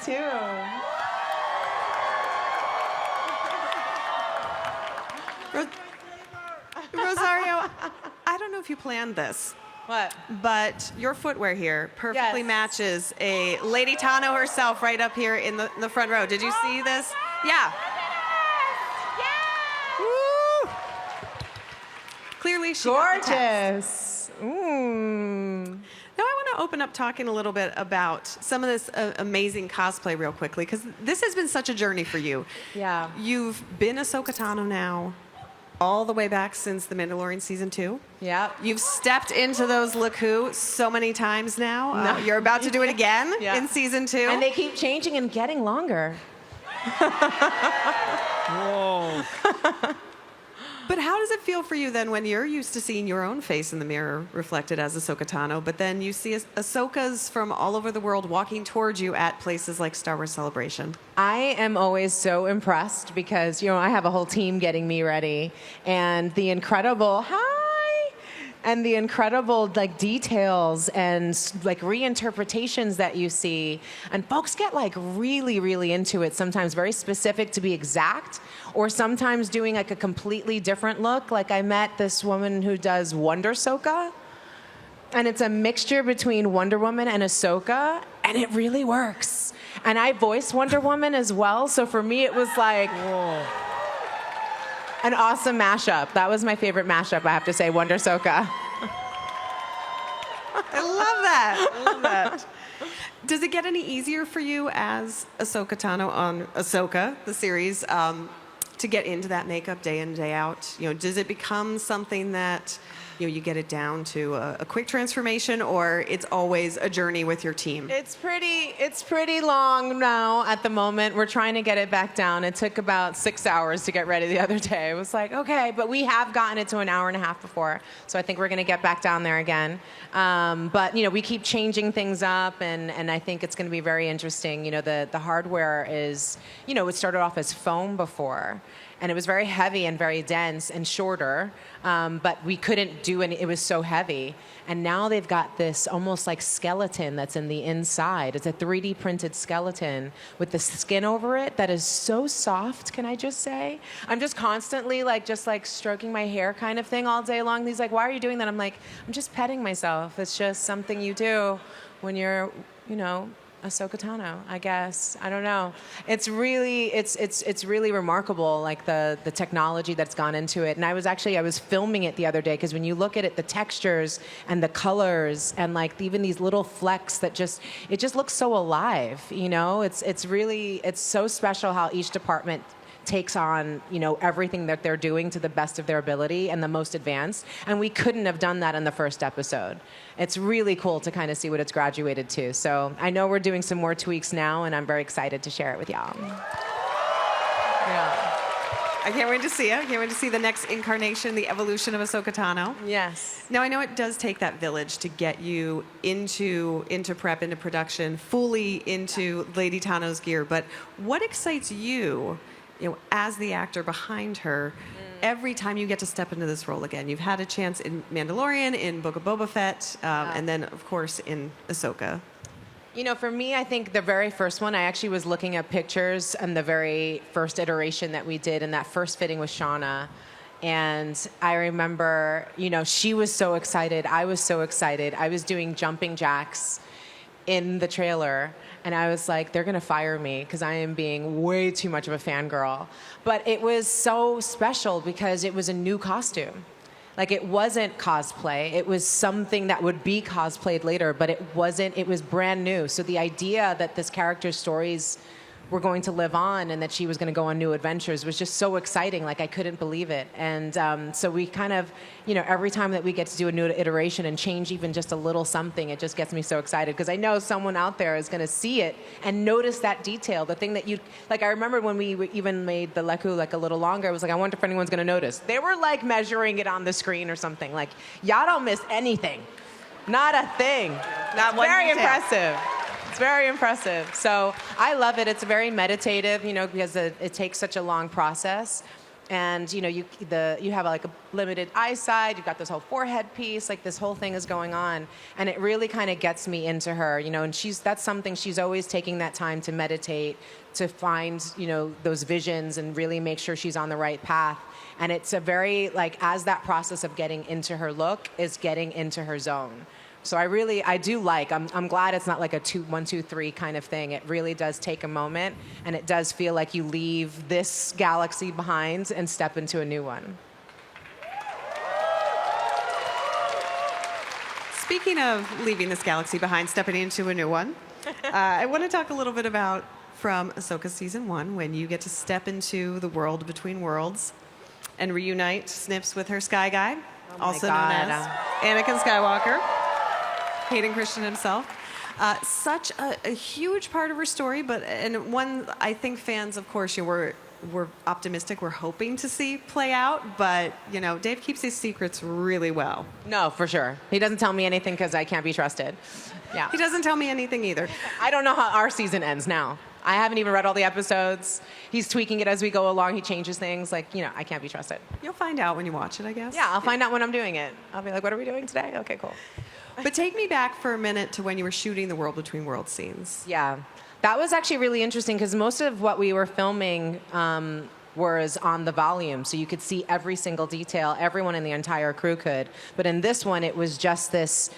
too. Rosario, I don't know if you planned this. What? But your footwear here perfectly matches a Lady Tano herself right up here in the front row. Did you see this? Yeah. Woo! Clearly she got the text. Gorgeous. Mm. Now I want to open up talking a little bit about some of this amazing cosplay real quickly, because this has been such a journey for you. Yeah. You've been Ahsoka Tano now all the way back since The Mandalorian Season 2. Yeah. You've stepped into those Laku so many times now. No. You're about to do it again Yeah. in Season 2. And they keep changing and getting longer. Whoa. But how does it feel for you then when you're used to seeing your own face in the mirror reflected as Ahsoka Tano, but then you see Ahsokas from all over the world walking towards you at places like Star Wars Celebration? I am always so impressed because, I have a whole team getting me ready, and the incredible details and reinterpretations that you see. And folks get really, really into it, sometimes very specific to be exact, or sometimes doing a completely different look. Like I met this woman who does Wonder Ahsoka, and it's a mixture between Wonder Woman and Ahsoka, and it really works. And I voice Wonder Woman as well, so for me it was like an awesome mashup. That was my favorite mashup, I have to say, Wonder Ahsoka. I love that. I love that. Does it get any easier for you as Ahsoka Tano on Ahsoka, the series, to get into that makeup day in, day out? Does it become something that you get it down to a quick transformation, or it's always a journey with your team? It's pretty long now at the moment. We're trying to get it back down. It took about 6 hours to get ready the other day. It was like, okay, but we have gotten it to an hour and a half before, so I think we're going to get back down there again. But we keep changing things up, and I think it's going to be very interesting. The hardware is, it started off as foam before, and it was very heavy and very dense and shorter, but we couldn't do any, it was so heavy. And now they've got this almost like skeleton that's in the inside. It's a 3D printed skeleton with the skin over it that is so soft, can I just say? I'm just constantly just stroking my hair kind of thing all day long. He's like, why are you doing that? I'm like, I'm just petting myself. It's just something you do when you're, Ahsoka Tano, I guess. I don't know. It's really remarkable, the technology that's gone into it. And I was filming it the other day, because when you look at it, the textures and the colors and even these little flecks that it just looks so alive. It's so special how each department takes on, everything that they're doing to the best of their ability and the most advanced. And we couldn't have done that in the first episode. It's really cool to kind of see what it's graduated to. So I know we're doing some more tweaks now, and I'm very excited to share it with y'all. Yeah. I can't wait to see it. I can't wait to see the next incarnation, the evolution of Ahsoka Tano. Yes. Now, I know it does take that village to get you into prep, into production, fully into Lady Tano's gear. But what excites you, as the actor behind her, every time you get to step into this role again? You've had a chance in Mandalorian, in Book of Boba Fett, and then, of course, in Ahsoka. For me, I think the very first one, I actually was looking at pictures and the very first iteration that we did in that first fitting with Shauna. And I remember, she was so excited. I was so excited. I was doing jumping jacks in the trailer. And I was like, they're going to fire me because I am being way too much of a fangirl. But it was so special because it was a new costume. It wasn't cosplay. It was something that would be cosplayed later, but it wasn't. It was brand new. So the idea that this character's stories were going to live on and that she was going to go on new adventures was just so exciting. I couldn't believe it. And so we kind of, every time that we get to do a new iteration and change even just a little something, it just gets me so excited because I know someone out there is going to see it and notice that detail. The thing that I remember when we even made the Leku a little longer, I was like, I wonder if anyone's going to notice. They were measuring it on the screen or something. Y'all don't miss anything. Not a thing. Not one Very detail. Impressive. It's very impressive. So I love it. It's very meditative, because it takes such a long process. And you have like a limited eyesight. You've got this whole forehead piece. Like this whole thing is going on, and it really kind of gets me into her. And that's something she's always taking that time to meditate, to find those visions and really make sure she's on the right path. And it's a very as that process of getting into her look is getting into her zone. So I do like, I'm glad it's not like a 1, 2, 3 kind of thing. It really does take a moment, and it does feel like you leave this galaxy behind and step into a new one. Speaking of leaving this galaxy behind, stepping into a new one, I want to talk a little bit about from Ahsoka Season 1, when you get to step into the world between worlds and reunite Snips with her Sky Guy, also known as Anakin Skywalker. Hayden Christian himself. Such a huge part of her story, and one I think fans, of course, we're optimistic, we're hoping to see play out, but Dave keeps his secrets really well. No, for sure. He doesn't tell me anything because I can't be trusted. Yeah. He doesn't tell me anything either. I don't know how our season ends now. I haven't even read all the episodes. He's tweaking it as we go along. He changes things. I can't be trusted. You'll find out when you watch it, I guess. Yeah, I'll find out when I'm doing it. I'll be like, what are we doing today? Okay, cool. But take me back for a minute to when you were shooting the World Between Worlds scenes. Yeah, that was actually really interesting because most of what we were filming was on the volume, so you could see every single detail. Everyone in the entire crew could. But in this one, it was just this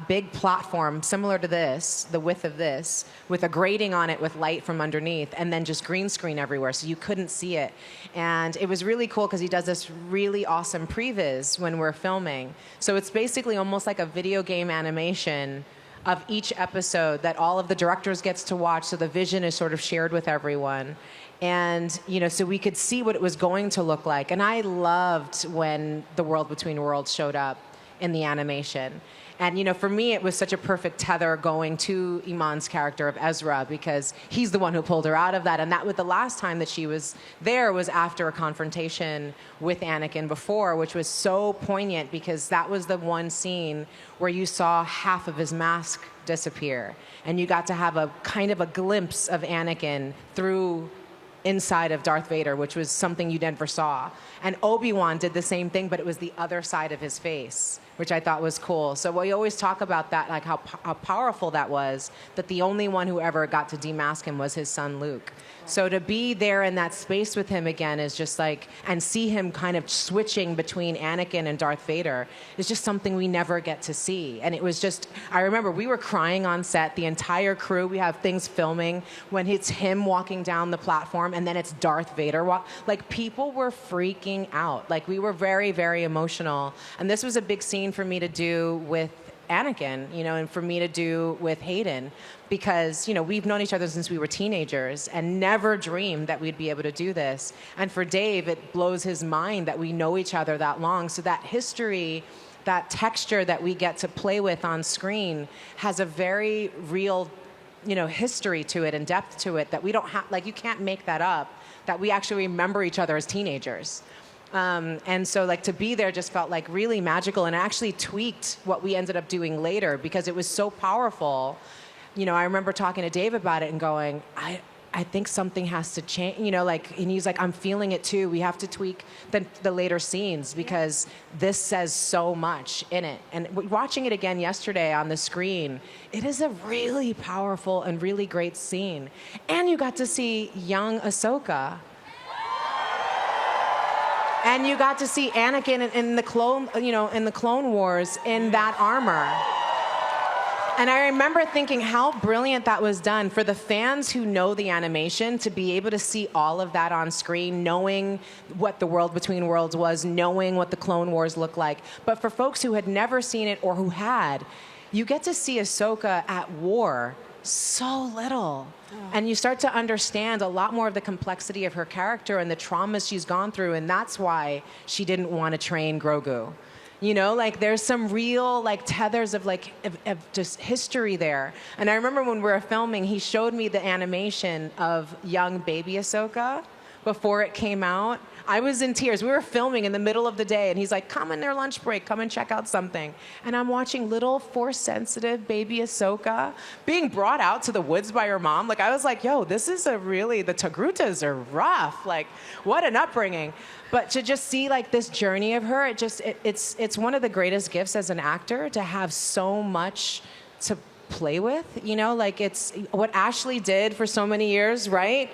big platform similar to this, the width of this, with a grating on it with light from underneath, and then just green screen everywhere, so you couldn't see it. And it was really cool because he does this really awesome previs when we're filming. So it's basically almost like a video game animation of each episode that all of the directors gets to watch, so the vision is sort of shared with everyone. And, so we could see what it was going to look like. And I loved when the World Between Worlds showed up in the animation. And, for me, it was such a perfect tether going to Iman's character of Ezra, because he's the one who pulled her out of that. And that was the last time that she was there was after a confrontation with Anakin before, which was so poignant because that was the one scene where you saw half of his mask disappear. And you got to have a kind of a glimpse of Anakin through inside of Darth Vader, which was something you never saw. And Obi-Wan did the same thing, but it was the other side of his face, which I thought was cool. So we always talk about that, like how powerful that was, that the only one who ever got to demask him was his son Luke. So to be there in that space with him again is just and see him kind of switching between Anakin and Darth Vader is just something we never get to see. And it was just, I remember we were crying on set, the entire crew. We have things filming when it's him walking down the platform and then it's Darth Vader people were freaking out. We were very, very emotional. And this was a big scene for me to do with Anakin, and for me to do with Hayden, because, we've known each other since we were teenagers and never dreamed that we'd be able to do this. And for Dave, it blows his mind that we know each other that long. So that history, that texture that we get to play with on screen has a very real, history to it and depth to it that we don't have, you can't make that up, that we actually remember each other as teenagers. And so to be there just felt really magical, and actually tweaked what we ended up doing later because it was so powerful. I remember talking to Dave about it and going, I think something has to change, and he's like, I'm feeling it too. We have to tweak the later scenes because this says so much in it. And watching it again yesterday on the screen, it is a really powerful and really great scene. And you got to see young Ahsoka. And you got to see Anakin in the Clone Wars in that armor. And I remember thinking how brilliant that was done for the fans who know the animation to be able to see all of that on screen, knowing what the World Between Worlds was, knowing what the Clone Wars looked like. But for folks who had never seen it or who had, you get to see Ahsoka at war so little. And you start to understand a lot more of the complexity of her character and the traumas she's gone through, and that's why she didn't want to train Grogu. There's some real tethers of just history there. And I remember when we were filming, he showed me the animation of young baby Ahsoka before it came out, I was in tears. We were filming in the middle of the day, and he's like, come in their lunch break, come and check out something. And I'm watching little Force-sensitive baby Ahsoka being brought out to the woods by her mom. Like, I was like, yo, this is the Togrutas are rough. Like, what an upbringing. But to just see like this journey of her, it's one of the greatest gifts as an actor to have so much to play with. You know, like it's what Ashley did for so many years, right?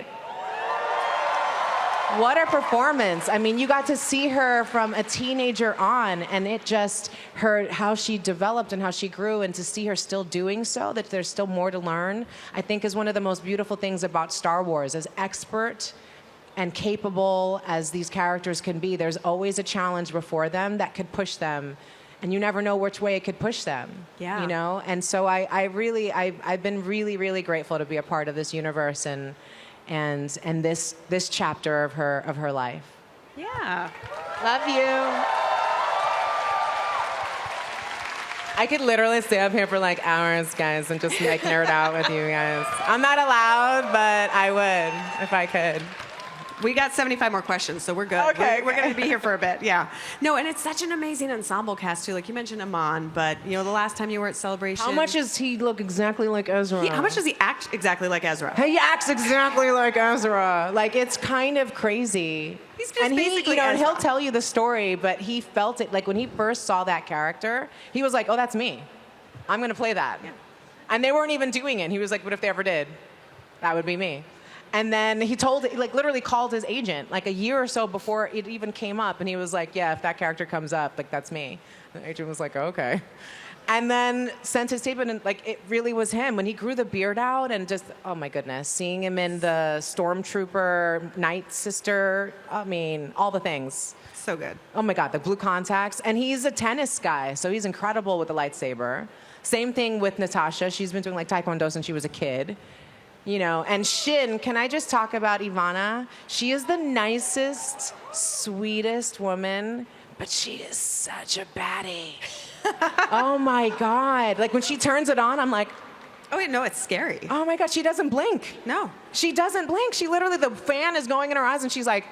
What a performance. I mean, you got to see her from a teenager on, and it just, how she developed and how she grew, and to see her still doing so, that there's still more to learn, I think is one of the most beautiful things about Star Wars. As expert and capable as these characters can be, there's always a challenge before them that could push them, and you never know which way it could push them. Yeah. You know? And so I've been really, really grateful to be a part of this universe and this chapter of her life. Yeah. Love you. I could literally stay up here for like hours, guys, and just like nerd out with you guys. I'm not allowed, but I would if I could. We got 75 more questions, so we're good. Okay. We're going to be here for a bit, yeah. No, and it's such an amazing ensemble cast, too. Like you mentioned Amon, but, you know, the last time you were at Celebration... How much does he look exactly like Ezra? How much does he act exactly like Ezra? He acts exactly like Ezra. Like, it's kind of crazy. He's just basically and Ezra. he'll tell you the story, but he felt it. Like, when he first saw that character, he was like, oh, that's me. I'm going to play that. Yeah. And they weren't even doing it. He was like, but if they ever did, that would be me. And then he literally called his agent like a year or so before it even came up. And he was like, yeah, if that character comes up, like, that's me. And the agent was like, okay. And then sent his tape in, and like, it really was him. When he grew the beard out and just, oh my goodness, seeing him in the Stormtrooper, Night Sister, I mean, all the things. So good. Oh my God, the blue contacts. And he's a tennis guy, so he's incredible with the lightsaber. Same thing with Natasha. She's been doing like Taekwondo since she was a kid. You know, and Shin, can I just talk about Ivana? She is the nicest, sweetest woman, but she is such a baddie. Oh my God. Like when she turns it on, I'm like, oh, wait, no, it's scary. oh my God, she doesn't blink. No. She doesn't blink. She literally, the fan is going in her eyes and she's like,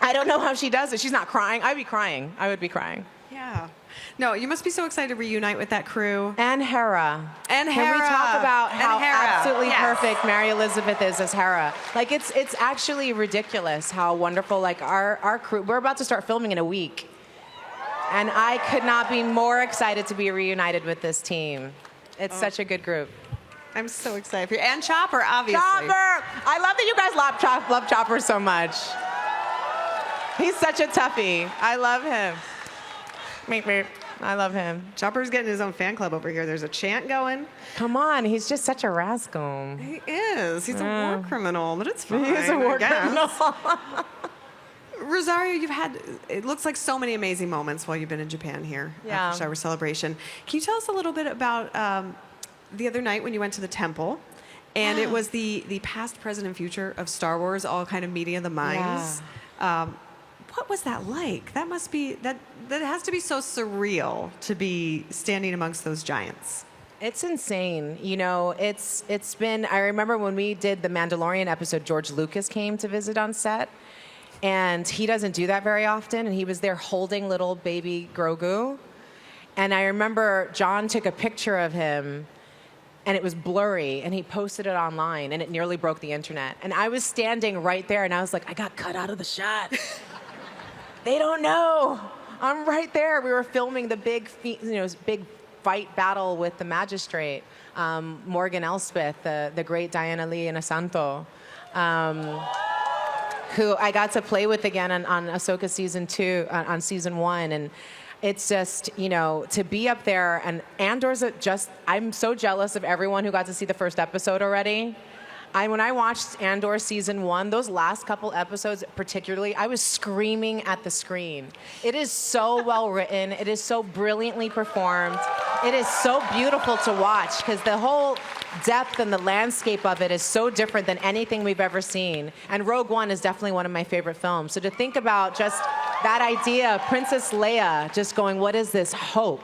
I don't know how she does it. She's not crying. I'd be crying. I would be crying. Yeah. No, you must be so excited to reunite with that crew. And Hera. And Can Hera. we talk about how Hera. absolutely Yes. perfect Mary Elizabeth is as Hera? Like, it's actually ridiculous how wonderful, like, our crew, we're about to start filming in a week. And I could not be more excited to be reunited with this team. It's such a good group. I'm so excited for you. And Chopper, obviously. Chopper! I love that you guys love Chopper so much. He's such a toughie. I love him. Meep, meep. I love him. Chopper's getting his own fan club over here. There's a chant going. Come on, he's just such a rascal. He is. He's a war criminal, but it's fine. He's a war I guess. criminal. Rosario, you've had, it looks like so many amazing moments while you've been in Japan here Yeah. at Star Wars Celebration. Can you tell us a little bit about the other night when you went to the temple? And it was the past, present, and future of Star Wars all kind of meeting of the minds. Yeah. What was that like? That must be, that has to be so surreal to be standing amongst those giants. It's insane. You know, it's been, I remember when we did the Mandalorian episode, George Lucas came to visit on set. And he doesn't do that very often. And he was there holding little baby Grogu. And I remember John took a picture of him and it was blurry, and he posted it online, and it nearly broke the internet. And I was standing right there, and I was like, I got cut out of the shot. They don't know. I'm right there. We were filming the big fight battle with the magistrate, Morgan Elspeth, the great Diana Lee Inosanto, who I got to play with again on Ahsoka season 2, on season 1, and it's just, you know, to be up there, and Andor's I'm so jealous of everyone who got to see the first episode already. When I watched Andor season 1, those last couple episodes particularly, I was screaming at the screen. It is so well written. It is so brilliantly performed. It is so beautiful to watch because the whole depth and the landscape of it is so different than anything we've ever seen. And Rogue One is definitely one of my favorite films. So to think about just that idea of Princess Leia just going, what is this hope?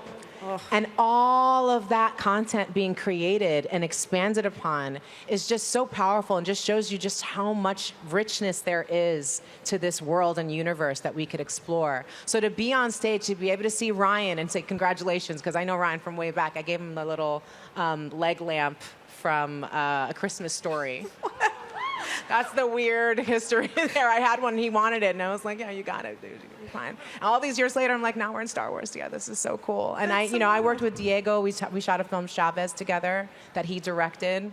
And all of that content being created and expanded upon is just so powerful and just shows you just how much richness there is to this world and universe that we could explore. So to be on stage, to be able to see Ryan and say congratulations, because I know Ryan from way back. I gave him the little leg lamp from A Christmas Story. That's the weird history there. I had one and he wanted it, and I was like, yeah, you got it, dude. You're fine. And all these years later, I'm like, now we're in Star Wars. Yeah, this is so cool. And I worked with Diego. We shot a film, Chavez, together that he directed.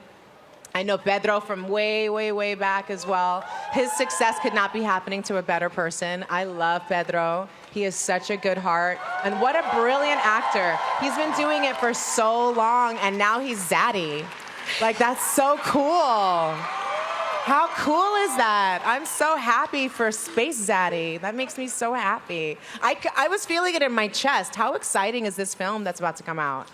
I know Pedro from way, way, way back as well. His success could not be happening to a better person. I love Pedro. He has such a good heart. And what a brilliant actor. He's been doing it for so long, and now he's Zaddy. Like, that's so cool. How cool is that? I'm so happy for Space Zaddy. That makes me so happy. I was feeling it in my chest. How exciting is this film that's about to come out?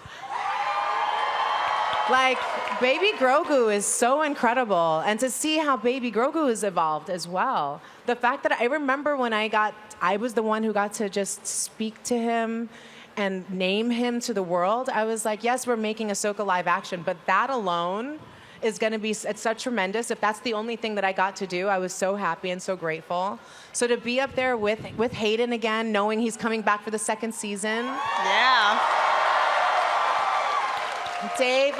Like, Baby Grogu is so incredible. And to see how Baby Grogu has evolved as well. The fact that I remember when I was the one who got to just speak to him and name him to the world. I was like, yes, we're making Ahsoka live action, but that alone is going to be, it's such tremendous. If that's the only thing that I got to do, I was so happy and so grateful. So to be up there with Hayden again, knowing he's coming back for the second season. Yeah. Dave,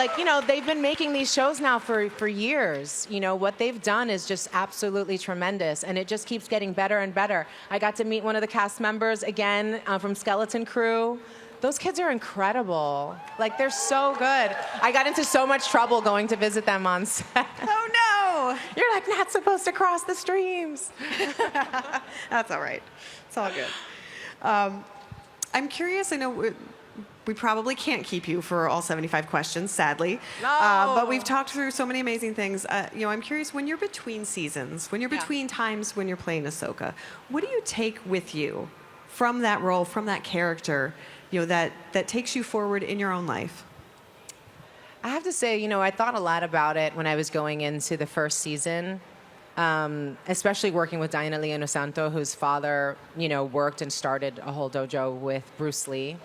they've been making these shows now for years. What they've done is just absolutely tremendous, and it just keeps getting better and better. I got to meet one of the cast members again from Skeleton Crew. Those kids are incredible. Like, they're so good. I got into so much trouble going to visit them on set. Oh, no. You're like, not supposed to cross the streams. That's all right. It's all good. I'm curious. I know we probably can't keep you for all 75 questions, sadly. No. But we've talked through so many amazing things. I'm curious, when you're between seasons, when you're between times when you're playing Ahsoka, what do you take with you from that role, from that character, that takes you forward in your own life? I have to say, I thought a lot about it when I was going into the first season, especially working with Diana Leone Santo, whose father, worked and started a whole dojo with Bruce Lee.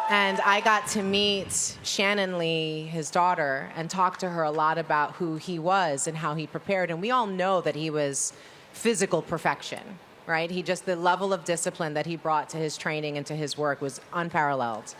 And I got to meet Shannon Lee, his daughter, and talk to her a lot about who he was and how he prepared. And we all know that he was physical perfection, right? The level of discipline that he brought to his training and to his work was unparalleled.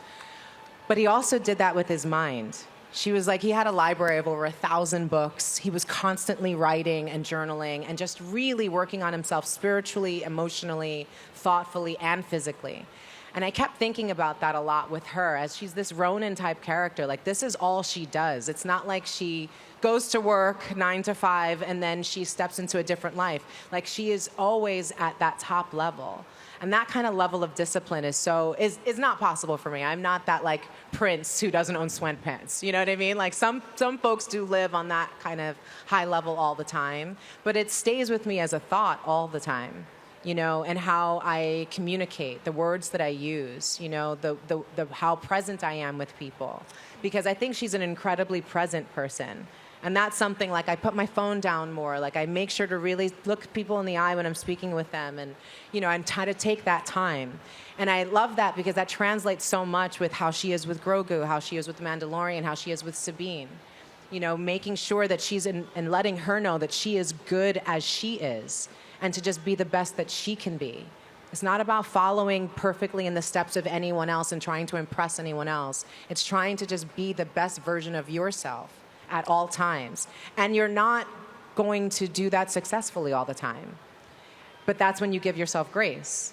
But he also did that with his mind. She was like, he had a library of over 1,000 books. He was constantly writing and journaling and just really working on himself spiritually, emotionally, thoughtfully, and physically. And I kept thinking about that a lot with her, as she's this Ronin-type character. Like, this is all she does. It's not like she goes to work 9 to 5 and then she steps into a different life. Like, she is always at that top level. And that kind of level of discipline is not possible for me. I'm not that, like, prince who doesn't own sweatpants. You know what I mean? Like, some folks do live on that kind of high level all the time. But it stays with me as a thought all the time. And how I communicate, the words that I use, how present I am with people. Because I think she's an incredibly present person. And that's something, like, I put my phone down more. Like, I make sure to really look people in the eye when I'm speaking with them. And, I'm trying to take that time. And I love that because that translates so much with how she is with Grogu, how she is with the Mandalorian, how she is with Sabine. Making sure that she's and letting her know that she is good as she is. And to just be the best that she can be. It's not about following perfectly in the steps of anyone else and trying to impress anyone else. It's trying to just be the best version of yourself at all times. And you're not going to do that successfully all the time. But that's when you give yourself grace,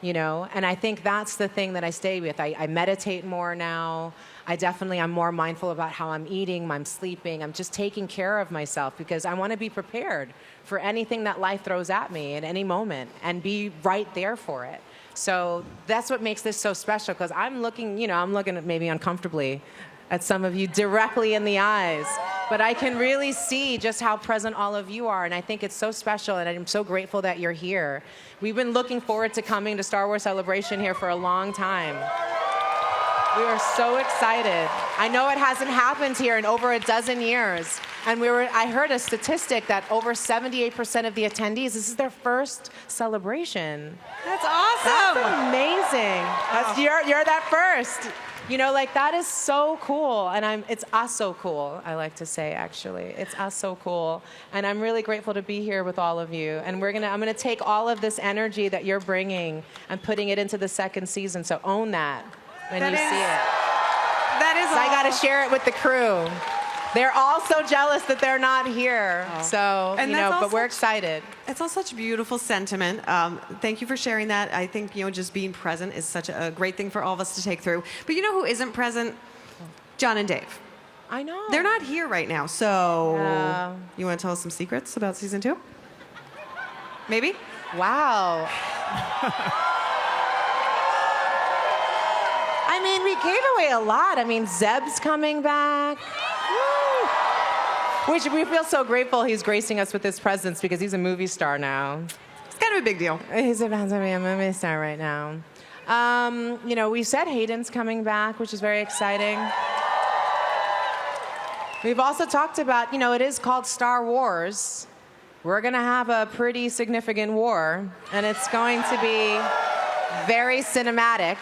And I think that's the thing that I stay with. I meditate more now. I'm more mindful about how I'm eating, I'm sleeping. I'm just taking care of myself because I want to be prepared for anything that life throws at me at any moment and be right there for it. So that's what makes this so special, because I'm looking at maybe uncomfortably at some of you directly in the eyes, but I can really see just how present all of you are, and I think it's so special, and I'm so grateful that you're here. We've been looking forward to coming to Star Wars Celebration here for a long time. We are so excited. I know it hasn't happened here in over a dozen years. And I heard a statistic that over 78% of the attendees, this is their first celebration. That's awesome. That's amazing. You're that first. You know, like that is so cool. And it's so cool, I like to say, actually. It's so cool. And I'm really grateful to be here with all of you. And I'm gonna take all of this energy that you're bringing and putting it into the second season. So own that when you see it. That is. So I got to share it with the crew. They're all so jealous that they're not here. Oh. So, And but we're excited. It's all such beautiful sentiment. Thank you for sharing that. I think, just being present is such a great thing for all of us to take through. But you know who isn't present? John and Dave. I know. They're not here right now. So you want to tell us some secrets about season 2? Maybe? Wow. I mean, we gave away a lot. I mean, Zeb's coming back. Woo. Which we feel so grateful he's gracing us with his presence because he's a movie star now. It's kind of a big deal. He's about to be a movie star right now. We said Hayden's coming back, which is very exciting. We've also talked about, it is called Star Wars. We're going to have a pretty significant war, and it's going to be very cinematic.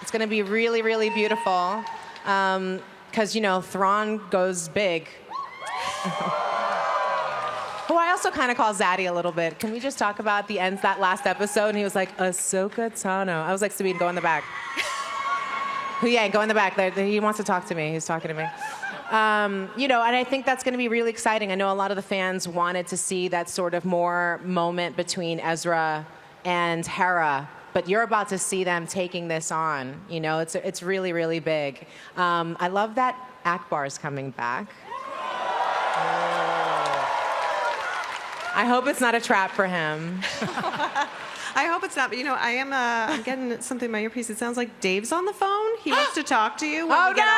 It's going to be really, really beautiful because, Thrawn goes big. Who I also kind of call Zaddy a little bit. Can we just talk about the ends that last episode? And he was like, Ahsoka Tano. I was like, Sabine, go in the back. Yeah, go in the back. He wants to talk to me. He's talking to me. And I think that's going to be really exciting. I know a lot of the fans wanted to see that sort of more moment between Ezra and Hera. But you're about to see them taking this on. It's really, really big. I love that Akbar's coming back. I hope it's not a trap for him. I hope it's not, but I'm getting something in my earpiece. It sounds like Dave's on the phone. He wants to talk to you when we get